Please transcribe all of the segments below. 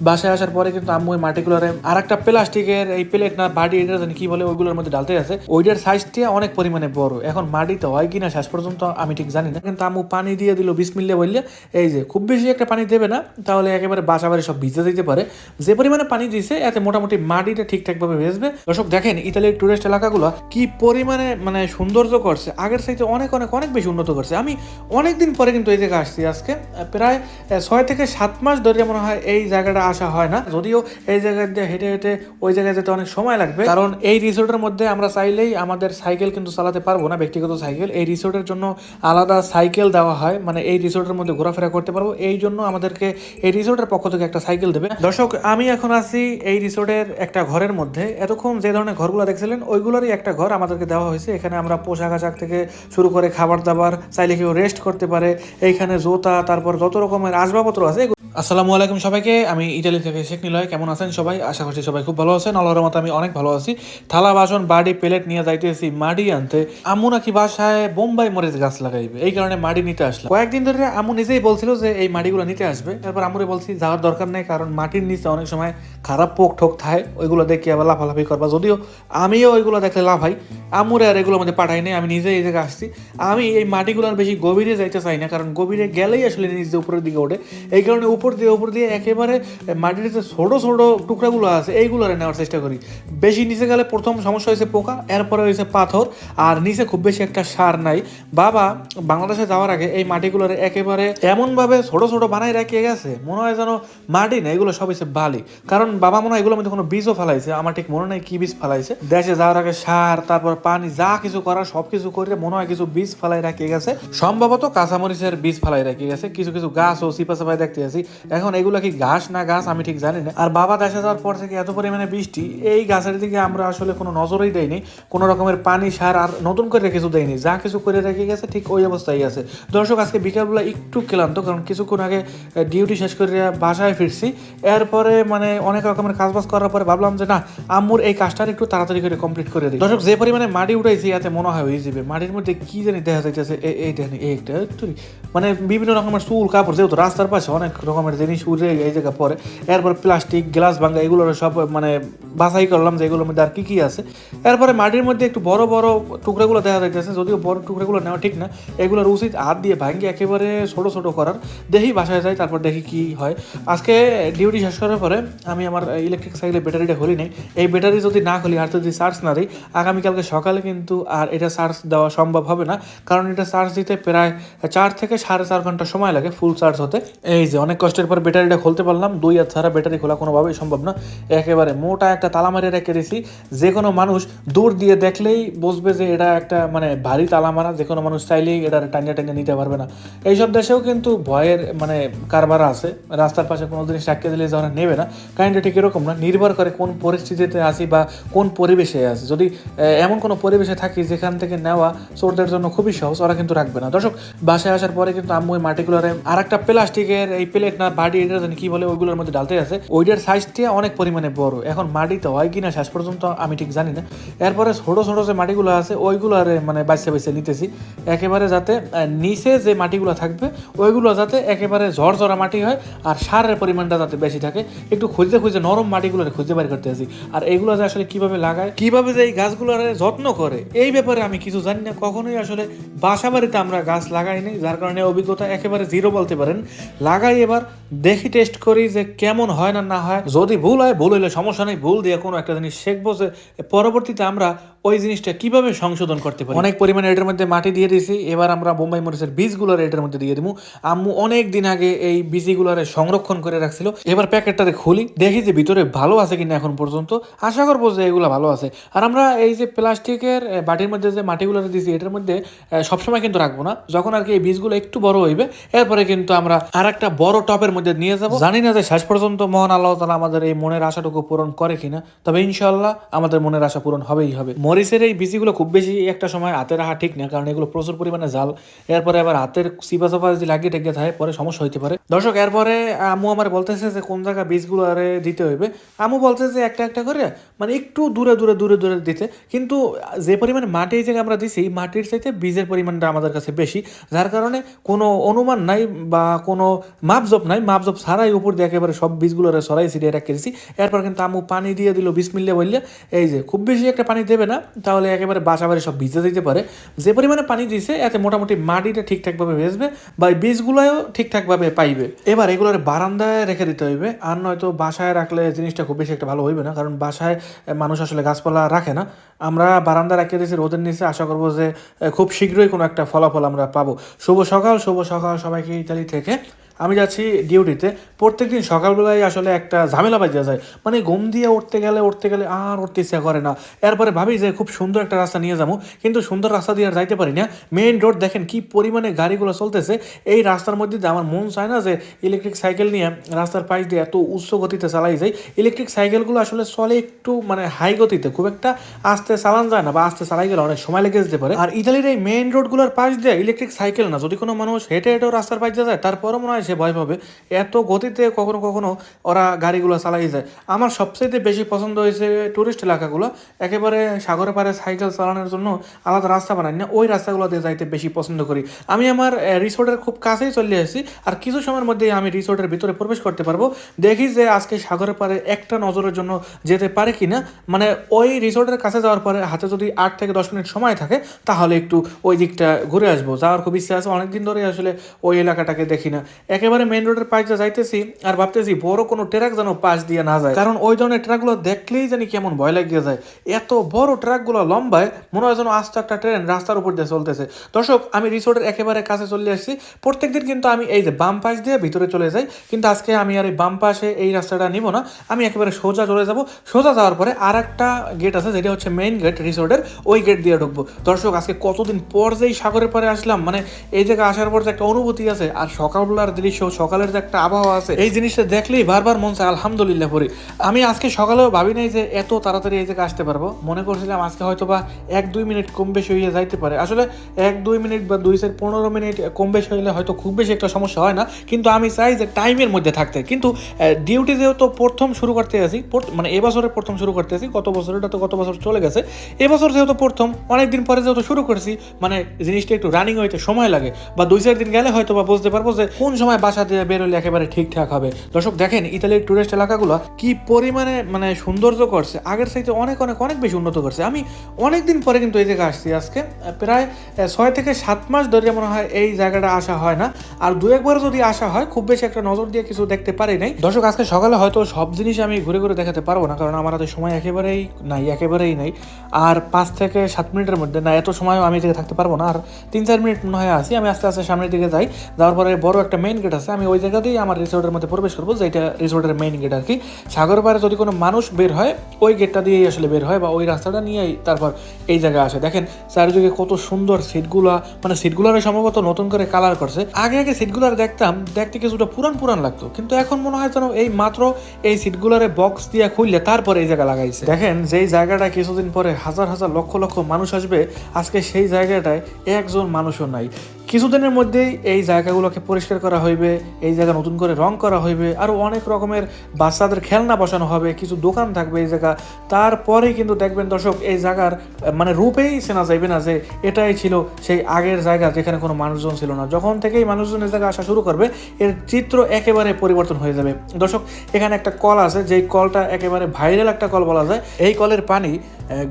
বাসায় আসার পরে কিন্তু আম্মু ওই মাটিগুলোরে আর একটা প্লাস্টিকের এই প্লেট না বাড়ি এটা জানি কি বলে ওইগুলোর মধ্যে ডালতে আছে, ওইটার সাইজটা অনেক পরিমাণে বড়। এখন মাটিতে হয় কিনা শেষ পর্যন্ত আমি ঠিক জানি না, কিন্তু আম্মু পানি দিয়ে দিল বিসমিল্লাহ বললে। এই যে খুব বেশি একটা পানি দেবে না, তাহলে একেবারে বাসা বাড়ি সব ভিজে দিতে পারে। যে পরিমাণে পানি দিয়েছে এতে মোটামুটি মাটিটা ঠিকঠাক ভাবে ভেজবে। দর্শক দেখেন ইতালির টুরিস্ট এলাকাগুলো কি পরিমাণে মানে সৌন্দর্য করছে, আগের চাইতে অনেক অনেক অনেক বেশি উন্নত করছে। আমি অনেকদিন পরে কিন্তু এই জায়গায় আসছি, আজকে প্রায় 6 থেকে 7 মাস ধরে মনে হয় এই জায়গাটা আসা হয় না। যদিও এই জায়গা দিয়ে হেঁটে হেঁটে ওই জায়গায় যেতে অনেক সময় লাগবে, কারণ এই রিসোর্টের মধ্যে আমরা চাইলেই আমাদের সাইকেল কিন্তু চালাতে পারবো না, ব্যক্তিগত সাইকেল। এই রিসোর্টের জন্য আলাদা সাইকেল দেওয়া হয়, মানে এই রিসোর্টের মধ্যে ঘোরাফেরা করতে পারবো, এই জন্য আমাদেরকে এই রিসোর্টের পক্ষ থেকে একটা সাইকেল দেবে। দর্শক আমি এখন আছি এই রিসোর্টের একটা ঘরের মধ্যে। এতক্ষণ যে ধরনের ঘরগুলো দেখছিলেন ওইগুলোরই একটা ঘর আমাদেরকে দেওয়া হয়েছে। এখানে আমরা পোশাক আশাক থেকে শুরু করে খাবার দাবার, চাইলে কেউ রেস্ট করতে পারে। এইখানে জুতা, তারপর যত রকমের আসবাবপত্র আছে। আসসালামু আলাইকুম সবাইকে, আমি ইটালি থেকে শেখ নিলয়। কেমন আছেন সবাই? আশা করছি সবাই খুব ভালো আছেন। আল্লাহর রহমতে আমি অনেক ভালো আছি। থালা বাসন বাড়ি প্লেট নিয়ে যাইতেছি মাটি আনতে। আম্মু নাকি বাসায় বোম্বাই মরিচ গাছ লাগাইবে, এই কারণে মাটি নিতে আসলাম। কয়েকদিন ধরে আম্মু নিজেই বলছিল যে এই মাটিগুলো নিতে আসবে। তারপর আম্মুরে বলছি যাওয়ার দরকার নেই, কারণ মাটির নিচে অনেক সময় খারাপ পোক ঠোক থাকে, ওইগুলো দেখে আবার লাফালাফি করবা। যদিও আমিও ওইগুলো দেখলে লাফাই, আম্মুরে আর এগুলোর মধ্যে পাঠাই নাই। আমি নিজে এই জায়গায় আসছি। আমি এই মাটিগুলোর বেশি গভীরে যাইতে চাই না, কারণ গভীরে গেলেই আসলে নিজে উপরের দিকে ওঠে। এই কারণে উপর দিয়ে একেবারে মাটির যে ছোট ছোট টুকরাগুলো আছে এইগুলো নেওয়ার চেষ্টা করি। বেশি নিচে গেলে প্রথম সমস্যা হয়েছে পোকা, এরপরে হয়েছে পাথর, আর নিচে খুব বেশি একটা সার নাই। বাবা বাংলাদেশে যাওয়ার আগে এই মাটিগুলোর একেবারে এমনভাবে ছোট ছোট বানাই রাখিয়ে গেছে, মনে হয় যেন মাটি না, এগুলো সব হচ্ছে বালি। কারণ বাবা মনে হয় এগুলোর মধ্যে কোনো বীজও ফেলাইছে, আমার ঠিক মনে নেই কি বীজ ফেলাইছে। দেশে যাওয়ার আগে সার, তারপর পানি, যা কিছু করার সব কিছু করে মনে হয় কিছু বীজ ফেলাই রাখিয়ে গেছে। সম্ভবত কাঁচামরিচের বীজ ফেলাই রাখিয়ে গেছে। কিছু কিছু গাছ ও চিপা চাপাই দেখতে আছি। এখন এগুলো কি ঘাস না গাছ আমি ঠিক জানি না। আর বাবা দেশে যাওয়ার পর থেকে এত পরিমাণে বৃষ্টি, এই গাছের দিকে আমরা আসলে কোনো নজরই দেইনি, কোনো রকমের পানি সার আর নতুন করে কিছু দেয়নি। যা কিছু করে রেখে গেছে ঠিক ওই অবস্থায় আছে। দর্শক আজকে বিকালবেলা একটু ক্লান্ত, কারণ কিছুক্ষণ আগে ডিউটি শেষ করে বাসায় ফিরছি। এরপরে মানে অনেক রকমের কাজ বাজ করার পরে ভাবলাম যে না, আম্মুর এই কাজটা একটু তাড়াতাড়ি করে কমপ্লিট করে দিই। দর্শক যে পরিমাণে মাটি উঠাইছি এতে মনে হয় হয়ে যাবে। মাটির মধ্যে কি জানি দেখা যাইতেছে, এই দেখেন এইটা মানে বিভিন্ন রকমের চুল কাপড়, যেহেতু রাস্তার পাশে অনেক রকমের জিনিস উড়ে এই জায়গা পরে। এরপর প্লাস্টিক গ্লাস ভাঙ্গা এগুলোর সব মানে বাছাই করলাম যে এগুলোর মধ্যে আর কি কি আছে। এরপরে মাটির মধ্যে একটু বড় বড় টুকরাগুলো দেখা যাইতেছে, যদিও বড় টুকরাগুলো নেওয়া ঠিক না, এগুলোর উচিত হাত দিয়ে ভাঙ্গি একেবারে ছোট ছোট করার। দেখি বাসায় যাই, তারপর দেখি কি হয়। আজকে ডিউটি শেষ করার পরে আমি আমার ইলেকট্রিক সাইকেলের ব্যাটারিটা খুলি নাই। এই ব্যাটারি যদি না খুলি আর যদি চার্জ না দিই, আগামীকালকে সকালে কিন্তু আর এটা চার্জ দেওয়া সম্ভব হবে না, কারণ এটা চার্জ দিতে প্রায় 4 থেকে 4.5 ঘন্টা সময় লাগে ফুল চার্জ হতে। এই যে অনেক কষ্টের পর ব্যাটারিটা খুলতে পারলাম। 2 হাত ছাড়া ব্যাটারি খোলা কোনোভাবেই সম্ভব না। একেবারে মোটা একটা তালা মারিয়ে রেখে দিয়েছি, যে কোনো মানুষ দূর দিয়ে দেখলেই বুঝবে যে এটা একটা মানে ভারী তালা মারা। যে কোনো মানুষ চাইলেই এটা টানিয়ে টানিয়ে নিতে পারবে না। এইসব দেশেও কিন্তু ভয়ের মানে কারবার আছে, রাস্তার পাশে কোনো জিনিস রাখিয়ে দিলে যারা নেবে না। কাহিনীটা ঠিক এরকম না, নির্ভর করে কোন পরিস্থিতিতে আসি বা কোন পরিবেশে আছি। যদি এমন কোনো পরিবেশে থাকি যেখান থেকে নেওয়া চোরদের জন্য খুবই সহজ, ওরা কিন্তু রাখবে না। দর্শক বাসায় আসার পরে কিন্তু আম্মু ওই মাটিগুলোরে আর একটা প্লাস্টিকের এই প্লেট না বাড়ি এটা জানি কি বলে ওইগুলোর মধ্যে ডালতে আছে, ওইটার সাইজটা অনেক পরিমাণে বড়। এখন মাটিতে হয় কিনা শেষ পর্যন্ত আমি ঠিক জানি না। এরপরে ছোট ছোট যে মাটিগুলো আছে ওইগুলোর মানে বাইসে বাইসে নিতেছি, একেবারে যাতে নিচে যে মাটিগুলো থাকবে ওইগুলো যাতে একেবারে ঝরঝরা মাটি হয়, আর সারের পরিমাণটা যাতে বেশি থাকে। একটু খুঁজে খুঁজে নরম মাটিগুলো খুঁজে বের করতে আছি। আর এগুলো যে আসলে কিভাবে লাগায়, কিভাবে যে এই গাছগুলোর যত্ন করে, এই ব্যাপারে আমি কিছু জানি না। কখনোই আসলে বাসা বাড়িতে আমরা গাছ লাগাই নাই, যার কারণে অভিজ্ঞতা একেবারে জিরো বলতে পারেন। লাগাই এবার দেখি, টেস্ট করি যে কেমন হয় না হয়। যদি ভুল হয়, ভুল হইলে সমস্যা নেই, ভুল দিয়ে কোনো একটা জিনিস শিখবো যে পরবর্তীতে আমরা ওই জিনিসটা কিভাবে সংশোধন করতে পারি। অনেক পরিমাণে এটার মধ্যে মাটি দিয়ে দিয়েছি, এবার আমরা বোম্বাই মরিচের বীজগুলোর এটার মধ্যে দিয়ে দিব। আম্মু অনেক দিন আগে এই বীজগুলোরে সংরক্ষণ করে রাখছিল। এবার প্যাকেটটাতে খুলি, দেখি যে ভিতরে ভালো আছে কিনা। এখন পর্যন্ত আশা করবো যে এগুলো ভালো আছে। আর আমরা এই যে প্লাস্টিকের বাটির মধ্যে যে মাটিগুলো দিয়েছি এটার মধ্যে সবসময় কিন্তু রাখবো না। যখন আর কি এই বীজগুলো একটু বড় হইবে এরপরে কিন্তু আমরা আর একটা বড় টপের মধ্যে নিয়ে যাব। জানি না যে শেষ পর্যন্ত মহান আল্লাহ তাআলা আমাদের এই মনের আশাটুকু পূরণ করে কিনা, তবে ইনশাআল্লাহ আমাদের মনের আশা পূরণ হবেই হবে। মরিচের এই বীজগুলো খুব বেশি একটা সময় হাতে রাখা ঠিক না, কারণ এগুলো প্রচুর পরিমাণে জাল। এরপরে আবার হাতের চিপা চাপা যদি লাগিয়ে টেকে থাকে পরে সমস্যা হইতে পারে। দর্শক এরপরে আম্মু আমার বলতেছে যে কোন জায়গা বীজগুলো আরে দিতে হইবে। আম্মু বলতেছে যে একটা একটা করে মানে একটু দূরে দূরে দূরে দূরে দিতে, কিন্তু যে পরিমাণে মাটি এই জায়গায় আমরা দিছি মাটির চাইতে বীজের পরিমাণটা আমাদের কাছে বেশি, যার কারণে কোনো অনুমান নাই বা কোনো মাপজোপ নাই। মাপজোপ ছাড়াই উপর দিয়ে একেবারে একেবারে সব বীজগুলো সরাই ছিটিয়ে রেখেছি। এরপর কিন্তু আম্মু পানি দিয়ে দিল বিসমিল্লাহ বললে। এই যে খুব বেশি একটা পানি দেবে না, তাহলে একেবারে বাসা বাড়ি সব ভিজে দিতে পারে। যে পরিমাণে পানি দিয়েছে এতে মোটামুটি মাটিটা ঠিকঠাকভাবে ভেজবে বা বীজগুলোও ঠিকঠাকভাবে পাইবে। এবার এগুলোর বারান্দায় রেখে দিতে হইবে, আর নয়তো বাসায় রাখলে জিনিসটা খুব বেশি একটা ভালো হইবে না, কারণ বাসায় মানুষ আসলে গাছপালা রাখে না। আমরা বারান্দা রাখিয়ে দিয়েছি রোদের নিচে, আশা করবো যে খুব শীঘ্রই কোনো একটা ফলাফল আমরা পাবো। শুভ সকাল সবাইকে ইতালি থেকে। আমি যাচ্ছি ডিউটিতে। প্রত্যেকদিন সকালবেলায় আসলে একটা ঝামেলা বাজিয়ে যায়, মানে ঘুম দিয়ে উঠতে গেলে আর উঠতে ইচ্ছা করে না। এরপরে ভাবি যে খুব সুন্দর একটা রাস্তা নিয়ে যাবো, কিন্তু সুন্দর রাস্তা দিয়ে আর যাইতে পারি না। মেইন রোড দেখেন কি পরিমাণে গাড়িগুলো চলতেছে। এই রাস্তার মধ্যে দিয়ে আমার মন চায় না যে ইলেকট্রিক সাইকেল নিয়ে রাস্তার পাশ দিয়ে এত উচ্চ গতিতে চালাই যায়। ইলেকট্রিক সাইকেলগুলো আসলে চলে একটু মানে হাই গতিতে, খুব একটা আস্তে চালানো যায় না, বা আস্তে চালাই গেলে অনেক সময় লেগে যেতে পারে। আর ইতালির এই মেইন রোডগুলোর পাশ দিয়ে ইলেকট্রিক সাইকেল না, যদি কোনো মানুষ হেঁটে হেঁটেও রাস্তার পাশ দিয়ে যায় তারপরও মনে হয় সে ভয় পাবে, এত গতিতে কখনো কখনো ওরা গাড়িগুলো চালাই যায়। আমার সবচেয়ে বেশি পছন্দ হয়েছে টুরিস্ট এলাকাগুলো, একেবারে সাগরের পাড়ে সাইকেল চালানোর জন্য আলাদা রাস্তা বানাই না, ওই রাস্তাগুলো দিয়ে যাইতে বেশি পছন্দ করি। আমি আমার রিসোর্টের খুব কাছেই চলে আসছি, আর কিছু সময়ের মধ্যেই আমি রিসোর্টের ভিতরে প্রবেশ করতে পারবো। দেখি যে আজকে সাগরের পাড়ে একটা নজরের জন্য যেতে পারে কিনা, মানে ওই রিসোর্টের কাছে যাওয়ার পরে হাতে যদি 8 থেকে 10 মিনিট সময় থাকে তাহলে একটু ওই দিকটা ঘুরে আসবো। যাওয়ার খুব ইচ্ছা আছে, অনেকদিন ধরে আসলে ওই এলাকাটাকে দেখি না। একেবারে মেন রোডের পাশ দিয়ে যাইতেছি আর ভাবতেছি বড় কোনো ট্রাক যেন পাশ দিয়ে না যায়, কারণ ওই ধরনের ট্রাকগুলো দেখলেই জানি কেমন ভয় লাগিয়ে যায়। এত বড় ট্রাকগুলো লম্বায় মনে হয় যেন আস্তে একটা ট্রেন রাস্তার উপর দিয়ে চলতেছে। দর্শক, আমি রিসোর্টের একেবারে কাছে চলে আসছি। প্রত্যেকদিন কিন্তু আমি এই যে বাম পাশ দিয়ে ভিতরে চলে যাই, কিন্তু আজকে আমি আর এই বাম পাশে এই রাস্তাটা নিব না, আমি একেবারে সোজা চলে যাব। সোজা যাওয়ার পরে আর একটা গেট আছে, যেটা হচ্ছে মেইন গেট রিসোর্টের, ওই গেট দিয়ে ঢুকবো। দর্শক, আজকে কতদিন পর যেই সাগরের পাড়ে আসলাম, মানে এই জায়গায় আসার পর যে একটা অনুভূতি আছে, আর সকালবেলার দৃশ্য, সকালের যে একটা আবহাওয়া আছে, এই জিনিসটা দেখলেই বারবার মন চায় আলহামদুলিল্লাহ পড়ি। আমি আজকে সকালেও ভাবি নাই যে এত তাড়াতাড়ি এই জায়গায় আসতে পারবো। মনে করছিলাম আজকে হয়তো বা 1-2 মিনিট কম বেশি হয়ে যাইতে পারে। আসলে 1-2 মিনিট বা 2-15 মিনিট কম বেশি হইলে হয়তো খুব বেশি একটা সমস্যা হয় না, কিন্তু আমি চাই যে টাইমের মধ্যে থাকতে। কিন্তু ডিউটি যেহেতু প্রথম শুরু করতে আসি, মানে এবছরের প্রথম শুরু করতে আসি, গত বছরটা তো গত বছর চলে গেছে, এবছর যেহেতু প্রথম, অনেকদিন পরে যেহেতু শুরু করছি, মানে জিনিসটা একটু রানিং হইতে সময় লাগে, বা 2-4 দিন গেলে হয়তো বা বুঝতে পারবো যে কোন সময় বাসা দিয়ে বেরোলে একেবারে ঠিকঠাক হবে। দর্শক দেখেন, ইতালির টুরিস্ট এলাকাগুলো কি পরিমাণে মানে সৌন্দর্য করছে, আগের চাইতে অনেক অনেক অনেক বেশি উন্নত করছে। আমি অনেকদিন পরে কিন্তু এই জায়গায় আসছি, আজকে প্রায় 6 থেকে 7 মাস ধরে মনে হয় এই জায়গাটা আসা হয় না। আর 2-1 বার যদি আসা হয়, খুব বেশি একটা নজর দিয়ে কিছু দেখতে পারি নাই। দর্শক, আজকে সকালে হয়তো সব জিনিস আমি ঘুরে ঘুরে দেখাতে পারবো না, কারণ আমার হাতে সময় একেবারেই নাই। আর 5 থেকে 7 মিনিটের মধ্যে না, এত সময়ও আমি এদিকে থাকতে পারবো না। আর 3-4 মিনিট মনে হয় আসি, আমি আস্তে আস্তে সামনের দিকে যাই। যাওয়ার পরে বড় একটা মেইন গেট আছে, আমি ওই জায়গাতেই আমার রিসোর্টের মধ্যে প্রবেশ করবো, যেটা রিসোর্টের মেইন গেট আর কি। সাগর পাড়ে যদি কোনো মানুষ বের হয়, ওই গেটটা দিয়েই আসলে বের হয়, বা ওই রাস্তাটা নিয়েই তারপর এই জায়গায় আসে। দেখেন চারিদিকে কত সুন্দর সিটগুলা, মানে সিটগুলার সম্ভবত নতুন করে কালার করছে। আগে সিটগুলার দেখতে কিছুটা পুরান লাগতো, কিন্তু এখন মনে হয় যেন এই মাত্র এই সিটগুলারে বক্স দিয়ে খুললে তারপরে এই জায়গা লাগাইছে। দেখেন, যেই জায়গাটা কিছুদিন পরে হাজার হাজার লক্ষ লক্ষ মানুষ আসবে, আজকে সেই জায়গাটায় একজন মানুষও নাই। কিছুদিনের মধ্যেই এই জায়গাগুলোকে পরিষ্কার করা হইবে, এই জায়গা নতুন করে রং করা হইবে, আরও অনেক রকমের বাচ্চাদের খেলনা বসানো হবে, কিছু দোকান থাকবে এই জায়গা। তারপরেই কিন্তু দেখবেন দর্শক, এই জায়গার মানে রূপেই চেনা যাইবে না যে এটাই ছিল সেই আগের জায়গা যেখানে কোনো মানুষজন ছিল না। যখন থেকেই মানুষজন এই জায়গায় আসা শুরু করবে, এর চিত্র একেবারে পরিবর্তন হয়ে যাবে। দর্শক, এখানে একটা কল আছে, যেই কলটা একেবারে ভাইরাল একটা কল বলা যায়। এই কলের পানি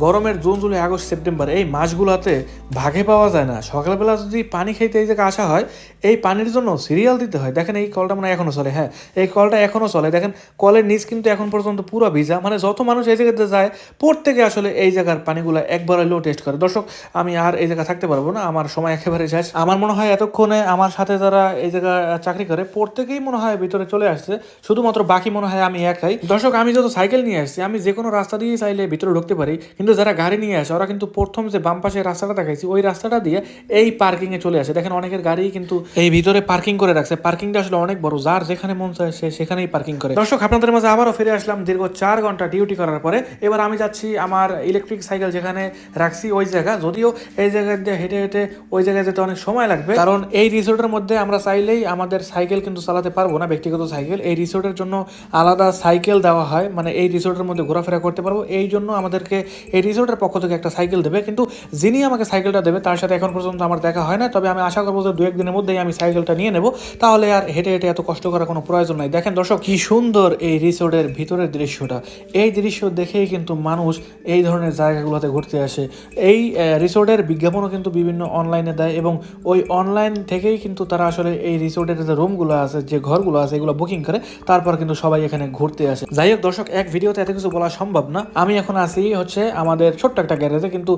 গরমের জুন, জুলাই, আগস্ট, সেপ্টেম্বর এই মাসগুলোতে ভাগে পাওয়া যায় না। সকালবেলা যদি পানি খেতে এই জায়গায় আসা হয়, এই পানির জন্য সিরিয়াল দিতে হয়। দেখেন, এই কলটা মানে এখনো চলে, হ্যাঁ এই কলটা এখনো চলে। দেখেন, কলের নিচ কিন্তু এখন পর্যন্ত পুরো ভিজা, মানে যত মানুষ এই জায়গাতে যায় প্রত্যেকে আসলে এই জায়গার পানিগুলো একবার হলেও টেস্ট করে। দর্শক, আমি আর এই জায়গা থাকতে পারবো না, আমার সময় একেবারে শেষ। আমার মনে হয় এতক্ষণে আমার সাথে যারা এই জায়গায় চাকরি করে প্রত্যেকেই মনে হয় ভিতরে চলে আসছে, শুধুমাত্র বাকি মনে হয় আমি একাই। দর্শক, আমি যত সাইকেল নিয়ে আসছি, আমি যে কোনো রাস্তা দিয়ে চাইলে ভিতরে ঢুকতে পারি, কিন্তু যারা গাড়ি নিয়ে আসে ওরা কিন্তু প্রথম যে বাম পাশে রাস্তাটা দেখাইছি, ওই রাস্তাটা দিয়ে এই পার্কিংয়ে চলে আসে। দেখেন, অনেকের গাড়ি কিন্তু এই ভিতরে পার্কিং করে রাখছে। পার্কিংটা আসলে অনেক বড়, যার যেখানে মন চায় সে সেখানেই পার্কিং করে। দর্শক, আপনাদের মাঝে আবারও ফিরে আসলাম দীর্ঘ 4 ঘন্টা ডিউটি করার পরে। এবার আমি যাচ্ছি আমার ইলেকট্রিক সাইকেল যেখানে রাখছি ওই জায়গা, যদিও এই জায়গা দিয়ে হেঁটে হেঁটে ওই জায়গায় যেতে অনেক সময় লাগবে, কারণ এই রিসোর্টের মধ্যে আমরা চাইলেই আমাদের সাইকেল কিন্তু চালাতে পারবো না, ব্যক্তিগত সাইকেল। এই রিসোর্টের জন্য আলাদা সাইকেল দেওয়া হয়, মানে এই রিসোর্টের মধ্যে ঘোরাফেরা করতে পারবো, এই জন্য আমাদেরকে এই রিসোর্টের পক্ষ থেকে একটা সাইকেল দেবে, কিন্তু যিনি আমাকে সাইকেলটা দেবে তার সাথে এখন পর্যন্ত আমার দেখা হয় না। তবে আমি আশা করবো যে 2-1 দিনের মধ্যেই আমি সাইকেলটা নিয়ে নেব, তাহলে আর হেঁটে হেঁটে এত কষ্ট করার কোনো প্রয়োজন নাই। দেখেন দর্শক, কি সুন্দর এই রিসোর্টের ভিতরের দৃশ্যটা। এই দৃশ্য দেখেই কিন্তু মানুষ এই ধরনের জায়গাগুলোতে ঘুরতে আসে। এই রিসোর্টের বিজ্ঞাপনও কিন্তু বিভিন্ন অনলাইনে দেয়, এবং ওই অনলাইন থেকেই কিন্তু তারা আসলে এই রিসোর্টের যে রুমগুলো আছে, যে ঘরগুলো আছে, এগুলো বুকিং করে তারপর কিন্তু সবাই এখানে ঘুরতে আসে। যাই হোক দর্শক, এক ভিডিওতে এত কিছু বলা সম্ভব না। আমি এখন আসি হচ্ছে আমাদের ছোট্ট একটা গ্যারেজে, কিন্তু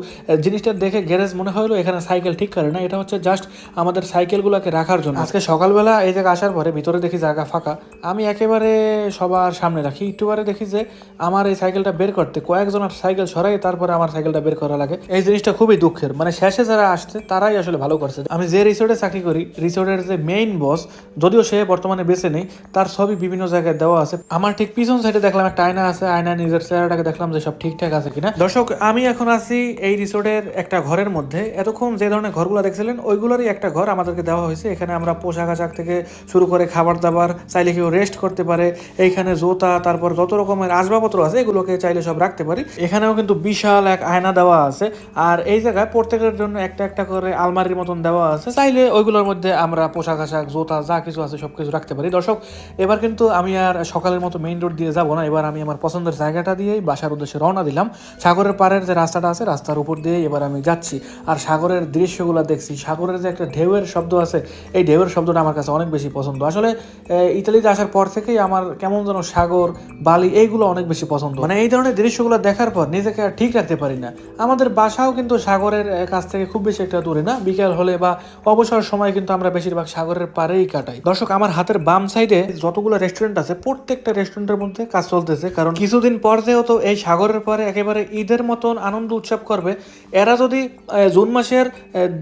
জিনিসটা দেখে গ্যারেজ মনে হলো এখানে সাইকেল ঠিক করে না, এটা হচ্ছে জাস্ট আমাদের সাইকেলগুলোকে রাখার জন্য। আজকে সকালবেলা এই জায়গায় আসার পরে ভিতরে দেখি জায়গা ফাঁকা, আমি একেবারে সবার সামনে রাখি, একটুবারে দেখি যে আমার এই সাইকেলটা বের করতে কয়েকজনের সাইকেল সরাই তারপরে আমার সাইকেলটা বের করা লাগে। এই জিনিসটা খুবই দুঃখের, মানে শেষে যারা আসছে তারাই আসলে ভালো করছে। আমি যে রিসোর্টে চাকরি করি, রিসোর্টের যে মেইন বস, যদিও সে বর্তমানে বেঁচে নেই, তার ছবি বিভিন্ন জায়গায় দেওয়া আছে। আমার ঠিক পিছন সাইডে দেখলাম একটা আয়না আছে, আয়না নিজের চেহারাটাকে দেখলাম যে সব ঠিকঠাক আছে কিনা। দর্শক, আমি এখন আছি এই রিসোর্টের একটা ঘরের মধ্যে। এতক্ষণ যে ধরনের ঘরগুলো দেখছিলেন ওইগুলোরই একটা ঘর আমাদেরকে দেওয়া হয়েছে। এখানে আমরা পোশাক আশাক থেকে শুরু করে খাবার দাবার, চাইলে কেউ রেস্ট করতে পারে। এইখানে জুতা, তারপর যত রকমের আসবাবপত্র আছে এগুলোকে চাইলে সব রাখতে পারি। এখানেও কিন্তু বিশাল এক আয়না দেওয়া আছে, আর এই জায়গায় প্রত্যেকের জন্য একটা একটা করে আলমারির মতন দেওয়া আছে, চাইলে ওইগুলোর মধ্যে আমরা পোশাক আশাক, জুতা যা কিছু আছে সবকিছু রাখতে পারি। দর্শক, এবার কিন্তু আমি আর সকালের মতো মেইন রোড দিয়ে যাব না, এবার আমি আমার পছন্দের জায়গাটা দিয়েই বাসার উদ্দেশ্যে রওনা দিলাম। সাগরের পাড়ের যে রাস্তাটা আছে, রাস্তার উপর দিয়ে এবার আমি যাচ্ছি, আর সাগরের দৃশ্যগুলো দেখছি। সাগরের যে একটা ঢেউয়ের শব্দ আছে, এই ঢেউয়ের শব্দটা আমার কাছে অনেক বেশি পছন্দ। আসলে ইতালিতে আসার পর থেকেই আমার কেমন যেন সাগর, বালি এইগুলো অনেক বেশি পছন্দ। মানে এই ধরনের দৃশ্যগুলো দেখার পর নিজেকে আর ঠিক রাখতে পারি না। আমাদের বাসাও কিন্তু সাগরের কাছ থেকে খুব বেশি একটা দূরে না, বিকেল হলে বা অবসর সময় কিন্তু আমরা বেশিরভাগ সাগরের পাড়েই কাটাই। দর্শক, আমার হাতের বাম সাইডে যতগুলো রেস্টুরেন্ট আছে প্রত্যেকটা রেস্টুরেন্টের মধ্যে কাজ চলতেছে, কারণ কিছুদিন পর যেহেতু এই সাগরের পরে একেবারে ঈদের মতন আনন্দ উৎসব করবে, এরা যদি জুন মাসের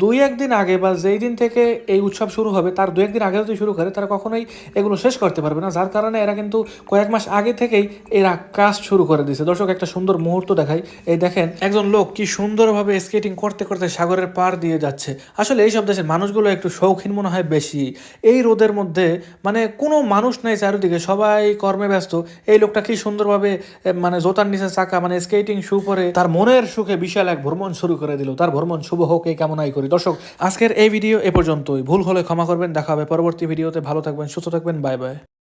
2-1 দিন আগে বা যেই দিন থেকে এই উৎসব শুরু হবে তার 2-1 দিন আগে যদি শুরু করে, তারা কখনোই এগুলো শেষ করতে পারবে না। যার কারণে এরা কিন্তু কয়েক মাস আগে থেকেই এরা কাজ শুরু করে দিয়েছে। দর্শক, একটা সুন্দর মুহূর্ত দেখাই। এই দেখেন, একজন লোক কি সুন্দরভাবে স্কেটিং করতে করতে সাগরের পার দিয়ে যাচ্ছে। আসলে এইসব দেশের মানুষগুলো একটু শৌখিন মনে হয় বেশি। এই রোদের মধ্যে মানে কোনো মানুষ নাই চারিদিকে, সবাই কর্মে ব্যস্ত। এই লোকটা কি সুন্দরভাবে মানে জোতার নিচে চাকা, মানে স্কেটিং শু পরে তার মনের সুখে বিশাল এক ভ্রমণ শুরু করে দিল। তার ভ্রমণ শুভ হোক এই কামনাই করি। দর্শক, আজকের এই ভিডিও এ পর্যন্তই। ভুল হলে ক্ষমা করবেন, দেখা হবে পরবর্তী ভিডিওতে। ভালো থাকবেন, সুস্থ থাকবেন, বাই বাই।